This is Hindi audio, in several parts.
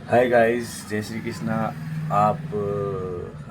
हाय गाइस, जय श्री कृष्णा। आप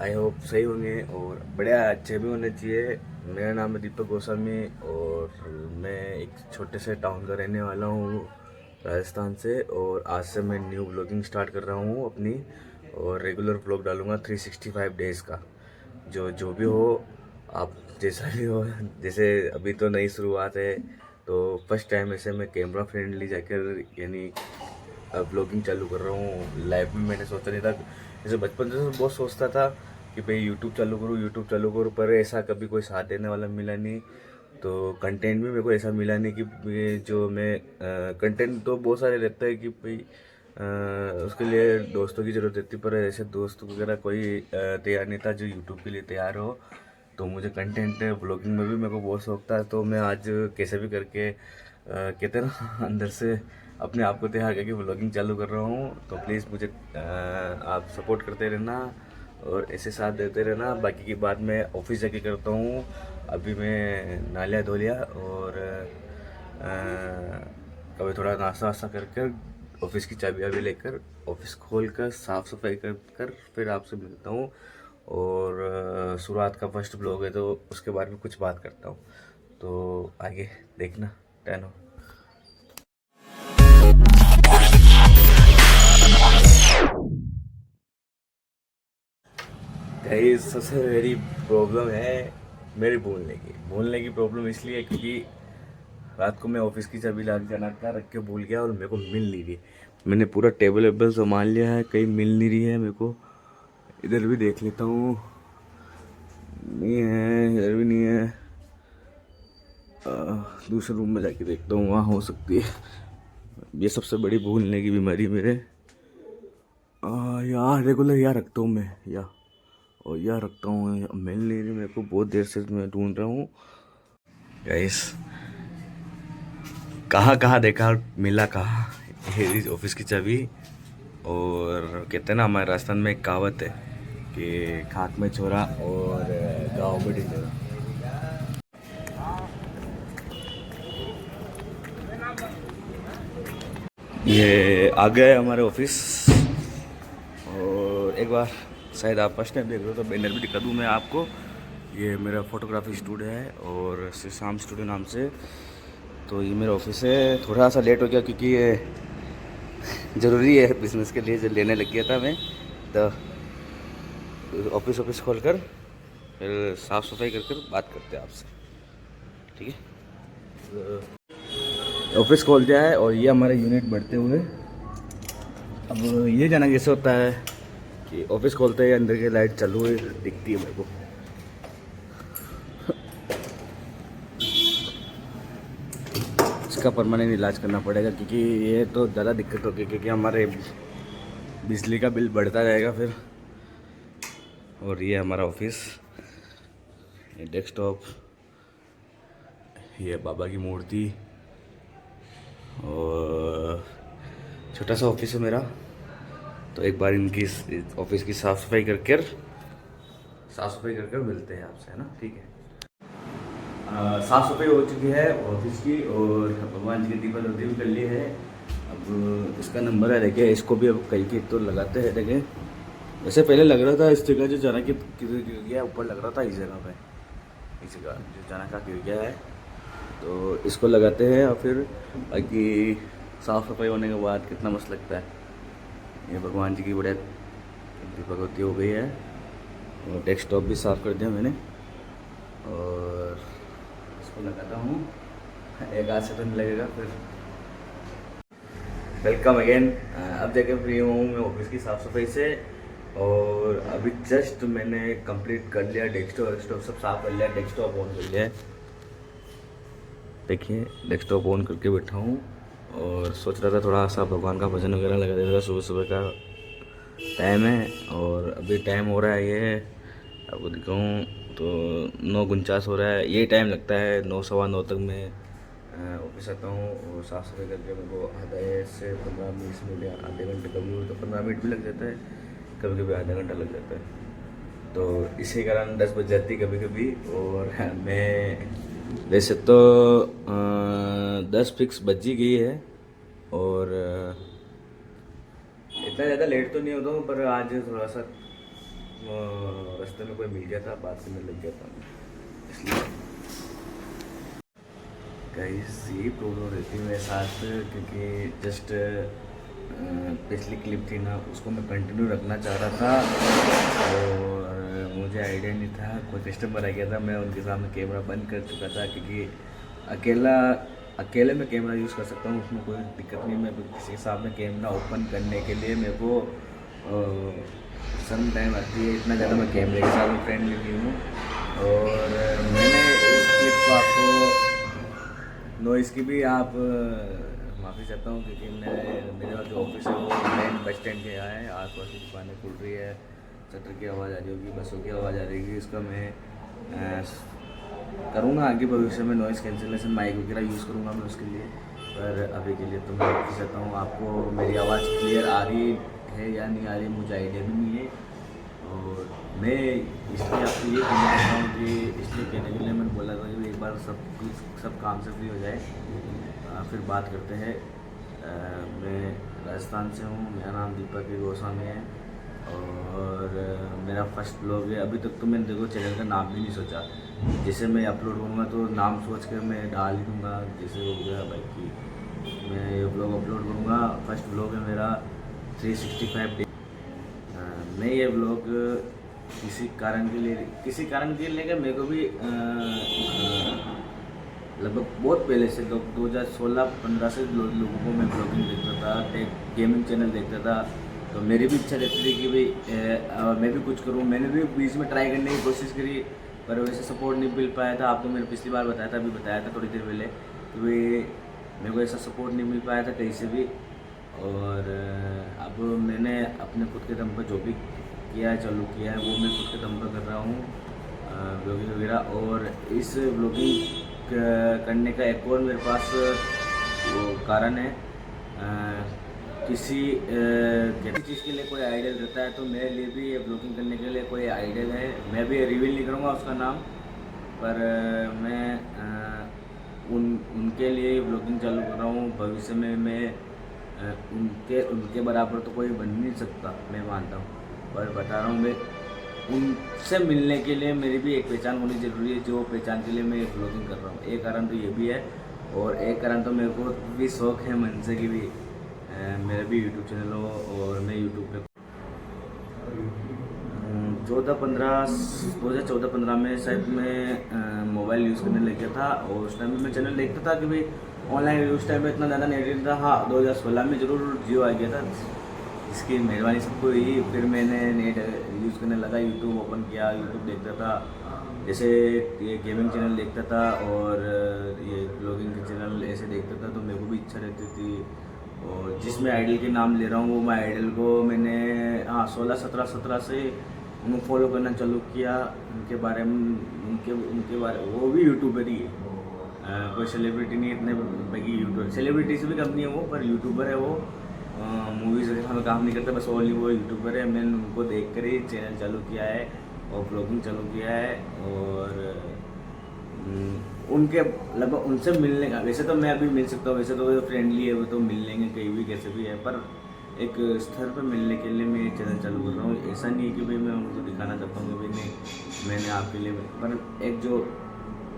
आई होप सही होंगे और बढ़िया अच्छे भी होने चाहिए। मेरा नाम है दीपक गोस्वामी और मैं एक छोटे से टाउन का रहने वाला हूँ, राजस्थान से। और आज से मैं न्यू ब्लॉगिंग स्टार्ट कर रहा हूँ अपनी, और रेगुलर ब्लॉग डालूँगा 365 डेज़ का। जो जो भी हो, आप जैसा भी हो। जैसे अभी तो नई शुरुआत है, तो फर्स्ट टाइम ऐसे मैं कैमरा फ्रेंडली जाकर यानी ब्लॉगिंग चालू कर रहा हूँ। लाइफ में मैंने सोचा नहीं था, जैसे बचपन से बहुत सोचता था कि भाई यूट्यूब चालू करूँ, यूट्यूब चालू करूँ, पर ऐसा कभी कोई साथ देने वाला मिला नहीं। तो कंटेंट भी मेरे को ऐसा मिला नहीं कि जो मैं कंटेंट तो बहुत सारे रहते हैं कि भाई उसके लिए दोस्तों की ज़रूरत रहती, पर ऐसे दोस्त वगैरह कोई तैयार नहीं था जो यूट्यूब के लिए तैयार हो। तो मुझे कंटेंट ब्लॉगिंग में भी मेरे को बहुत शौक था, तो मैं आज कैसे भी करके कहते हैं ना अंदर से अपने आप को तैयार करके ब्लॉगिंग चालू कर रहा हूँ। तो प्लीज़ मुझे आप सपोर्ट करते रहना और ऐसे साथ देते रहना। बाकी की बात मैं ऑफिस जाके करता हूँ। अभी मैं नालिया धो लिया और कभी थोड़ा नाश्ता वास्ता कर कर ऑफिस की चाबियाँ भी लेकर ऑफिस खोल कर साफ़ सफाई कर कर फिर आपसे मिलता हूँ। और शुरुआत का फर्स्ट ब्लॉग है, तो उसके बारे में कुछ बात करता हूँ। तो आगे देखना, टैन हो। गाइस, सबसे मेरी प्रॉब्लम है मेरी भूलने की प्रॉब्लम इसलिए है क्योंकि रात को मैं ऑफिस की चाबी लाग जाना का रख के भूल गया और मेरे को मिल नहीं रही। मैंने पूरा टेबल वेबल संभाल लिया है, कहीं मिल नहीं रही है मेरे को। इधर भी देख लेता हूँ, नहीं है, इधर भी नहीं है। अ, दूसरे रूम में जाके देखता हूँ, वहाँ हो सकती है। ये सबसे बड़ी भूलने की बीमारी मेरे। यार रेगुलर यहाँ रखता हूँ मैं, या और यहाँ रखता हूँ, मिल नहीं रही मेरे को, बहुत देर से मैं ढूंढ रहा हूँ। गाइस, कहाँ कहाँ देखा और मिला कहाँ ये ऑफिस की चाबी। और कहते हैं ना हमारे राजस्थान में एक कहावत है कि खाक में छोरा और गाँव में ढिंढोरा। ये आ गया है हमारे ऑफिस। और एक बार शायद आप फर्स्ट टाइम देख रहे हो तो बैनर भी दिखा दूँ मैं आपको। ये मेरा फोटोग्राफी स्टूडियो है और श्री शाम स्टूडियो नाम से। तो ये मेरा ऑफिस है। थोड़ा सा लेट हो गया क्योंकि ये ज़रूरी है बिजनेस के लिए, जो लेने लग गया था मैं। तो ऑफिस ऑफिस खोल कर फिर साफ़ सफाई कर कर बात करते हैं आपसे, ठीक है। ऑफिस खोल दिया है और ये हमारे यूनिट बढ़ते हुए। अब ये जाना कैसे होता है कि ऑफिस खोलते ही अंदर की लाइट चालू हुई दिखती है मेरे को। इसका परमानेंट इलाज करना पड़ेगा क्योंकि ये तो ज़्यादा दिक्कत होगी, क्योंकि हमारे बिजली का बिल बढ़ता जाएगा फिर। और ये हमारा ऑफिस, ये डेस्कटॉप, ये बाबा की मूर्ति, और छोटा सा ऑफिस है मेरा। तो एक बार इनकी ऑफिस की साफ सफाई कर कर मिलते हैं आपसे, है ना, ठीक है। साफ सफाई हो चुकी है ऑफिस की और भगवान जी की दीपक आरती भी कर ली है। अब इसका नंबर है, देखिए इसको भी अब कहीं की तो लगाते हैं। देखिए वैसे पहले लग रहा था इस जगह जो जाना की गिर गया, ऊपर लग रहा था इस जगह पे, इस जगह जो जाना का गिर गया है, तो इसको लगाते हैं। और फिर बाकी साफ़ सफाई होने के बाद कितना मस्त लगता है। ये भगवान जी की बढ़िया दीपक आरती हो गई है और डेस्कटॉप भी साफ़ कर दिया मैंने। और इसको लगाता हूँ, एक आध से तो नहीं लगेगा फिर। Welcome again. अब जाके फ्री हूँ मैं ऑफिस की साफ़ सफाई से। और अभी जस्ट मैंने कंप्लीट कर लिया, डेस्कटॉप वेस्कटॉप सब साफ़ कर लिया, डेस्कटॉप ऑन कर लिया है। देखिए डेस्कटॉप ऑन करके बैठा हूँ और सोच रहा था थोड़ा सा भगवान का भजन वगैरह लगा देता था। सुबह सुबह का टाइम है और अभी टाइम हो रहा है, ये आपको दिखाऊँ तो 9:49 हो रहा है। ये टाइम लगता है 9 सवा 9 तक मैं ऑफिस आता हूँ। और साफ़ सफाई करके मेरे को आधा से 15-20 मिनट या आधे घंटे, कभी तो 15 मिनट भी लग जाता है, कभी कभी आधा घंटा लग जाता है। तो इसी कारण 10 बज जाती कभी कभी। और मैं वैसे तो 10 फिक्स बज ही गई है। और इतना ज़्यादा लेट तो नहीं होता हूँ, पर आज थोड़ा सा रास्ते में कोई मिल गया था, बात करने लग गया था इसलिए। गाइस यही प्रॉब्लम रहती है मेरे साथ, क्योंकि जस्ट पिछली क्लिप थी ना, उसको मैं कंटिन्यू रखना चाह रहा था और मुझे आइडिया नहीं था, कोई कस्टमर आ गया था, मैं उनके सामने कैमरा बंद कर चुका था, क्योंकि अकेले मैं कैमरा यूज़ कर सकता हूँ, उसमें कोई दिक्कत नहीं। मैं किसी के सामने कैमरा ओपन करने के लिए मेरे को सम टाइम आती है, इतना ज़्यादा मैं कैमरे के साथ फ्रेंडली नहीं हूँ। और मैंने इस क्लिप को आपको नॉइज़ की भी आप माफ़ी चाहता हूँ, क्योंकि मेरा जो ऑफिस है वो मेन बस स्टैंड के यहाँ है, आस पास की दुकानें खुल रही है, शटर की आवाज़ आ रही होगी, बसों की आवाज़ आ रही होगी। इसका मैं करूँगा आगे भविष्य में नॉइज़ कैंसिलेशन माइक वगैरह यूज़ करूँगा मैं उसके लिए, पर अभी के लिए तो मैं माफ़ी चाहता हूँ। आपको मेरी आवाज़ क्लियर आ रही है या नहीं आ रही मुझे आइडिया भी नहीं है, और मैं इसलिए आपको ये कहना चाहता हूँ कि इसलिए कहने के लिए मैंने बोला था कि एक बार सब काम से फ्री हो जाए, फिर बात करते हैं। मैं राजस्थान से हूँ, मेरा नाम दीपक गोस्वामी है और मेरा फर्स्ट ब्लॉग है। अभी तक तो मैंने देखो चैनल का नाम भी नहीं सोचा, जैसे मैं अपलोड करूँगा तो नाम सोच कर मैं डाल ही दूँगा, जैसे हो गया भाई कि मैं ये ब्लॉग अपलोड करूँगा। फर्स्ट ब्लॉग है मेरा 365 डे। मैं ये ब्लॉग किसी कारण के लिए मेरे को भी लगभग बहुत पहले से 2016-15 से लोगों को मैं ब्लॉगिंग देखता था, टेक गेमिंग चैनल देखता था, तो मेरी भी इच्छा रहती थी कि भाई मैं भी कुछ करूं। मैंने भी बीच में ट्राई करने की कोशिश करी, पर वैसे सपोर्ट नहीं मिल पाया था। आपको मैंने पिछली बार बताया था, अभी बताया था थोड़ी देर पहले, कि भाई मेरे को ऐसा सपोर्ट नहीं मिल पाया था कहीं से भी। और अब मैंने अपने खुद के दम पर जो भी चालू किया है वो मैं खुद के दम पर कर रहा हूँ, ब्लॉगिंग वगैरह। और इस ब्लॉगिंग करने का एक और मेरे पास वो कारण है, किसी चीज़ के लिए कोई आइडियल रहता है, तो मेरे लिए भी ये ब्लॉगिंग करने के लिए कोई आइडियल है। मैं भी रिवील नहीं करूँगा उसका नाम, पर मैं उनके लिए ब्लॉगिंग चालू कर रहा हूँ। भविष्य में मैं उनके बराबर तो कोई बन नहीं सकता, मैं मानता हूँ, पर बता रहा हूँ मैं उनसे मिलने के लिए मेरी भी एक पहचान होनी ज़रूरी है, जो पहचान के लिए मैं ब्लॉगिंग कर रहा हूँ। एक कारण तो ये भी है, और एक कारण तो मेरे को भी शौक़ है मन से कि भी मेरा भी यूट्यूब चैनल हो और मैं यूट्यूब पे 2014-15 में शायद मैं मोबाइल यूज़ करने लग गया था, और उस टाइम में मैं चैनल देखता था कि भाई ऑनलाइन उस टाइम में इतना ज़्यादा नेट था। हाँ, 2016 में ज़रूर जियो आ गया था, इसकी मेहरबानी सबको हुई। फिर मैंने नेट यूज़ करने लगा, यूट्यूब ओपन किया, यूट्यूब देखता था, जैसे ये गेमिंग चैनल देखता था और ये ब्लॉगिंग के चैनल ऐसे देखता था, तो मेरे को भी इच्छा रहती थी। और जिसमें आइडल के नाम ले रहा हूँ वो मैं आइडल को मैंने 16-17 से उनको फॉलो करना चालू किया। उनके बारे में उनके बारे वो भी यूट्यूबर ही है, कोई सेलिब्रिटी नहीं, इतने बड़ी यूट्यूबर, सेलिब्रिटी से भी कम नहीं है वो, पर यूट्यूबर है वो। मूवीज़ वगैरह में काम नहीं करता, बस ओनली वो यूट्यूबर है। मैंने उनको देख कर ही चैनल चालू किया है और ब्लॉगिंग चालू किया है। और उनके लगभग उनसे मिलने का, वैसे तो मैं अभी मिल सकता हूँ, वैसे तो वो फ्रेंडली है, वो तो मिल लेंगे कहीं भी कैसे भी है, पर एक स्तर पर मिलने के लिए मैं चैनल चालू कर रहा हूँ। ऐसा नहीं है कि भाई मैं उनको दिखाना चाहता हूँ कि भाई नहीं मैंने आपके लिए, पर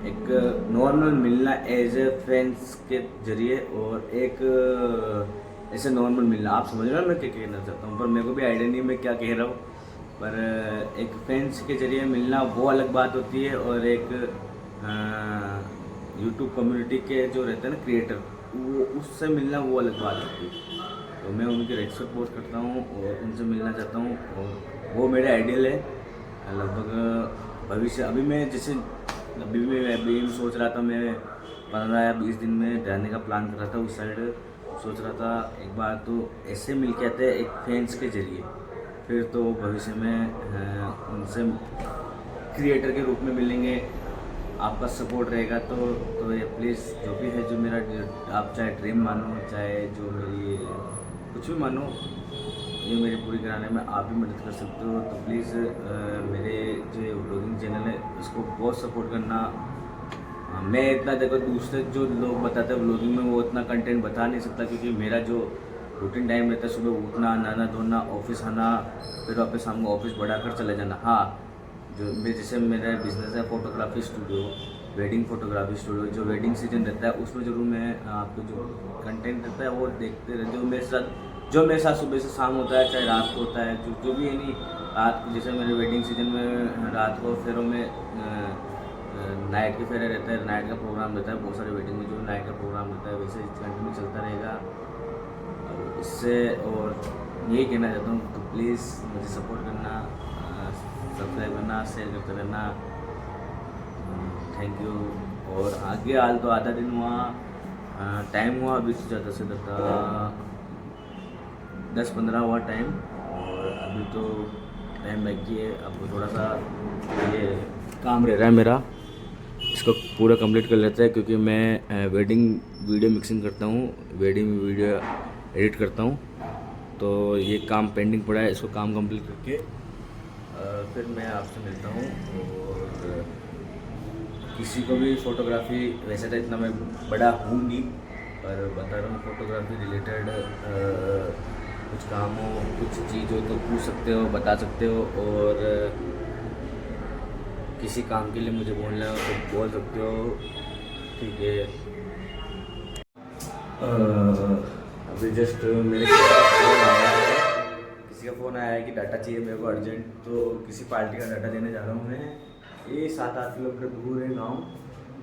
एक नॉर्मल मिलना एज ए फ्रेंड्स के जरिए, और एक ऐसे नॉर्मल मिलना, आप समझ रहे हो मैं क्या कहना चाहता हूँ, पर मेरे को भी आइडिया नहीं मैं क्या कह रहा हूँ। पर एक फ्रेंड्स के जरिए मिलना वो अलग बात होती है, और एक यूट्यूब कम्युनिटी के जो रहते हैं ना क्रिएटर, वो उससे मिलना वो अलग बात होती है। तो मैं उनकी रेस्पेक्ट बहुत करता हूँ और उनसे मिलना चाहता हूँ, और वो मेरे आइडियल है। लगभग भविष्य अभी मैं जैसे अभी सोच रहा था, मैं 15 या 20 दिन में रहने का प्लान कर रहा था, उस साइड सोच रहा था एक बार तो ऐसे मिल के आते हैं एक फ्रेंड्स के जरिए, फिर तो भविष्य में उनसे क्रिएटर के रूप में मिलेंगे। आपका सपोर्ट रहेगा तो ये प्लीज़ जो भी है, जो मेरा आप चाहे ड्रीम मानो, चाहे जो मेरी कुछ भी मानो, ये मेरी पूरी कराने में आप भी मदद कर सकते हो। तो प्लीज़ मेरे जो ब्लॉगिंग चैनल है उसको बहुत सपोर्ट करना। मैं इतना देखो दूसरे जो लोग बताते हैं ब्लॉगिंग में, वो इतना कंटेंट बता नहीं सकता, क्योंकि मेरा जो रूटीन टाइम रहता है, सुबह उठना, नहाना धोना, ऑफिस आना, फिर वापस शाम को ऑफिस बढ़ा कर चले जाना। हाँ, जो जैसे मेरा बिजनेस है photography studio, wedding photography studio, जो वेडिंग सीजन रहता है उसमें जरूर मैं आपको जो कंटेंट रहता है वो देखते रहे, जो मेरे साथ सुबह से शाम होता है, चाहे रात को होता है, जो भी यानी रात को, जैसे मेरे वेडिंग सीजन में रात को फेरों में नाइट के फेरे रहता है, नाइट का प्रोग्राम रहता है, बहुत सारे वेडिंग में जो नाइट का प्रोग्राम रहता है वैसे कंटिन्यू चलता रहेगा। और इससे और यही कहना चाहता हूँ तो प्लीज़ मुझे सपोर्ट करना, सब्सक्राइब करना, शेयर करते रहना। Thank you. और आगे हाल तो आधा दिन हुआ, टाइम हुआ अभी तो ज़्यादा से ज़्यादा 10-15 हुआ टाइम, और अभी तो टाइम बाकी है। अब थोड़ा सा ये काम रह रहा है मेरा, इसको पूरा कंप्लीट कर लेते हैं, क्योंकि मैं वेडिंग वीडियो मिक्सिंग करता हूँ, वेडिंग वीडियो एडिट करता हूँ, तो ये काम पेंडिंग पड़ा है। इसको काम कंप्लीट करके फिर मैं आपसे मिलता हूँ। और किसी को भी फ़ोटोग्राफी, वैसे तो इतना मैं बड़ा हूँ नहीं, पर बता रहा हूँ फोटोग्राफी रिलेटेड कुछ काम हो, कुछ चीज़ हो तो पूछ सकते हो, बता सकते हो। और किसी काम के लिए मुझे बोलना हो तो बोल सकते हो, ठीक है। अभी जस्ट मेरे फ़ोन आया है, किसी का फ़ोन आया है कि डाटा चाहिए मेरे को अर्जेंट, तो किसी पार्टी का डाटा देने जा रहा हूँ मैं। ये 7-8 किलोमीटर दूर है गाँव,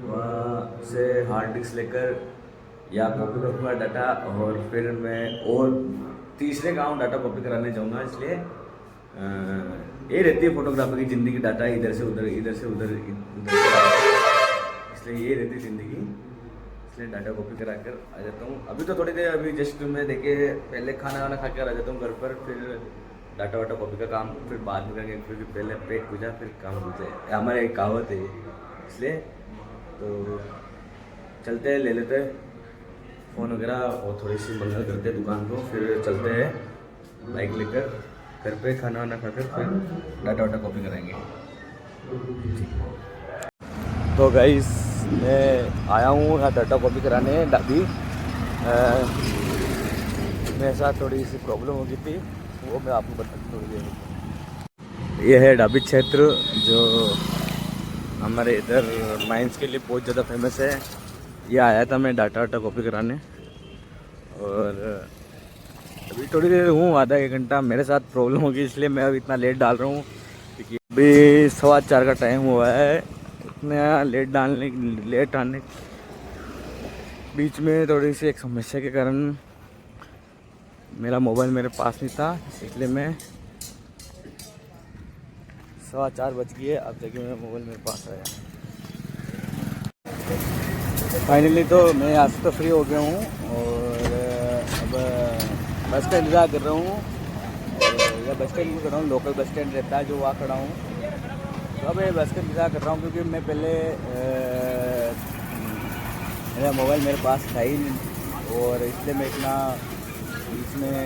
वहाँ से हार्ड डिस्क लेकर या कॉपी करूँगा डाटा, और फिर मैं और तीसरे गांव डाटा कॉपी कराने जाऊँगा। इसलिए ये रहती है फोटोग्राफर की ज़िंदगी, डाटा इधर से उधर, इधर से उधर, इधर से, इसलिए ये रहती है ज़िंदगी। इसलिए डाटा कॉपी करा कर आ जाता हूँ। अभी तो थोड़ी देर, अभी जस्ट मैं देखे पहले खाना वाना खा कर आ जाता हूँ घर पर, फिर डाटा वाटा कॉपी का काम फिर बाद में करेंगे, क्योंकि पहले पेट पूजा फिर काम पूजा, हमारे एक कहावत है, इसलिए तो चलते हैं, ले लेते हैं फ़ोन वगैरह और थोड़ी सी मंगल करते हैं दुकान को, फिर चलते हैं बाइक लेकर घर पे, खाना वाना खाकर फिर डाटा वाटा कॉपी कराएंगे। तो गाइस मैं आया हूँ यहाँ डाटा कॉपी कराने अभी। मेरे साथ थोड़ी सी प्रॉब्लम हो गई थी, वो मैं आपको बताता थोड़ी देर में। ये है डाबी क्षेत्र, जो हमारे इधर माइंस के लिए बहुत ज़्यादा फेमस है। ये आया था मैं डाटा वाटा कॉपी कराने, और अभी थोड़ी देर हूँ, आधा 1 घंटा। मेरे साथ प्रॉब्लम होगी इसलिए मैं अभी इतना लेट डाल रहा हूँ, क्योंकि अभी 4:15 का टाइम हुआ है। इतना लेट आने बीच में थोड़ी सी एक समस्या के कारण मेरा मोबाइल मेरे पास नहीं था, इसलिए मैं 4:15 बज गए अब जाके मेरा मोबाइल मेरे पास आया। फाइनली तो मैं यहाँ से तो फ्री हो गया हूँ, और अब बस का इंतज़ार कर रहा हूँ। या बस स्टैंड में कर रहा हूँ, लोकल बस स्टैंड रहता है जो वहाँ खड़ा हूँ। तो अब बस का इंतज़ार कर रहा हूँ, क्योंकि मैं पहले मेरा मोबाइल मेरे पास था ही नहीं, और इसलिए मैं इतना इसमें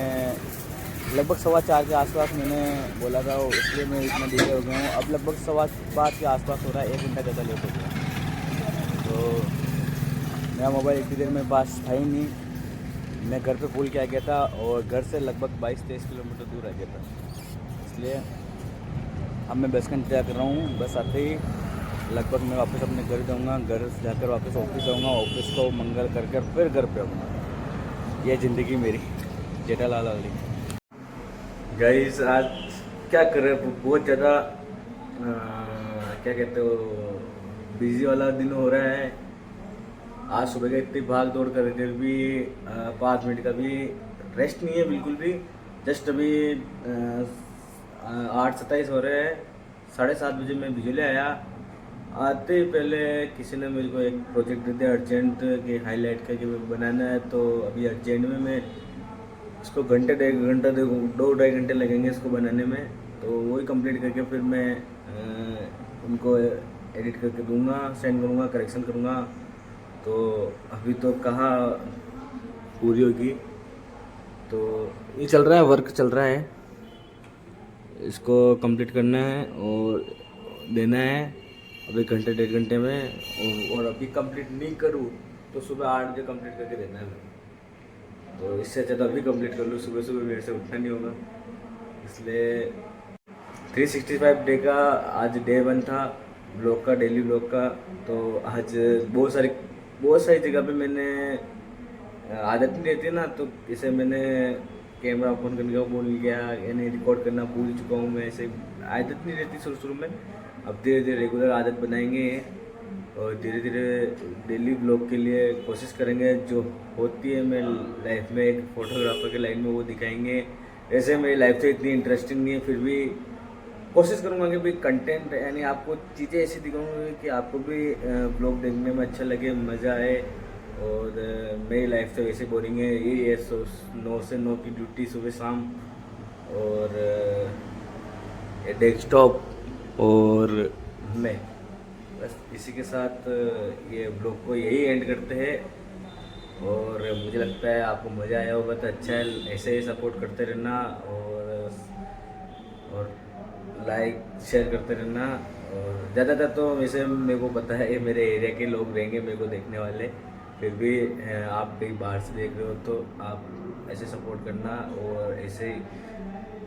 लगभग 4:15 के आसपास मैंने बोला था, इसलिए मैं इतना डिले हो गया हूँ। अब लगभग 5:15 के आसपास हो रहा है, 1 घंटा ज़्यादा लेट हो गया। तो मेरा मोबाइल इतनी देर मेरे पास था ही नहीं, मैं घर पे भूल के आ गया था, और घर से लगभग 22-23 किलोमीटर दूर आ गया था। इसलिए अब मैं बस का इंतजार कर रहा हूँ। बस आते ही लगभग मैं वापस अपने घर जाऊँगा, घर से जाकर वापस ऑफिस जाऊँगा, ऑफिस को मंगल कर फिर घर पे आऊँगा। यह ज़िंदगी मेरी जेठालाल वाली। गाइस आज क्या कर रहे हैं, बहुत ज़्यादा क्या कहते हो, बिजी वाला दिन हो रहा है। आज सुबह का इतनी भाग दौड़ कर, फिर भी 5 मिनट का भी रेस्ट नहीं है बिल्कुल भी। जस्ट अभी 8:27 हो रहे हैं, 7:30 बजे मैं बिजली आया। आते ही पहले किसी ने मेरे को एक प्रोजेक्ट दे दिया अर्जेंट के हाईलाइट करके बनाना है, तो अभी अर्जेंट में मैं इसको 2-2.5 घंटे लगेंगे इसको बनाने में। तो वही कंप्लीट करके फिर मैं उनको एडिट करके दूंगा, सेंड करूँगा, करेक्शन करूँगा। तो अभी तो कहाँ पूरी होगी, तो ये चल रहा है, वर्क चल रहा है, इसको कंप्लीट करना है और देना है अभी 1-1.5 घंटे में। और अभी कंप्लीट नहीं करूँ तो सुबह 8 बजे कंप्लीट करके देना है। तो इससे ज़्यादा अभी कंप्लीट कर लूँ, सुबह सुबह मेरे से उठना नहीं होगा, इसलिए 365 डे का आज डे 1 था ब्लॉग का, डेली ब्लॉग का। तो आज बहुत सारी जगह पे मैंने आदत नहीं रहती ना, तो इसे मैंने कैमरा ऑन करने का भूल गया, यानी रिकॉर्ड करना भूल चुका हूँ मैं। ऐसे आदत नहीं रहती शुरू शुरू में, अब धीरे धीरे रेगुलर आदत बनाएंगे और धीरे धीरे डेली ब्लॉग के लिए कोशिश करेंगे। जो होती है मैं लाइफ में एक फोटोग्राफर के लाइन में वो दिखाएंगे। ऐसे मेरी लाइफ तो इतनी इंटरेस्टिंग नहीं है, फिर भी कोशिश करूँगा कि भाई कंटेंट यानी आपको चीज़ें ऐसी दिखाऊंगी कि आपको भी ब्लॉग देखने में अच्छा लगे, मज़ा आए। और मेरी लाइफ तो वैसे बोरिंग है, यही है 9 से 9 की ड्यूटी सुबह शाम, और डेस्कटॉप और मैं, बस इसी के साथ ये ब्लॉग को यही एंड करते हैं। और मुझे लगता है आपको मज़ा आया होगा, तो अच्छा है, ऐसे ही सपोर्ट करते रहना और लाइक शेयर करते रहना। और ज़्यादातर तो वैसे मेरे को पता है ये मेरे एरिया के लोग रहेंगे मेरे को देखने वाले, फिर भी आप कहीं बाहर से देख रहे हो तो आप ऐसे सपोर्ट करना और ऐसे ही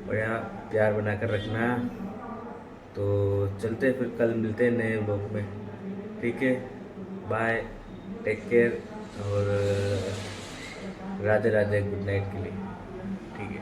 बढ़िया प्यार बना कर रखना। तो चलते फिर, कल मिलते हैं नए ब्लॉग में, ठीक है? बाय, टेक केयर, और राधे राधे, गुड नाइट के लिए, ठीक है?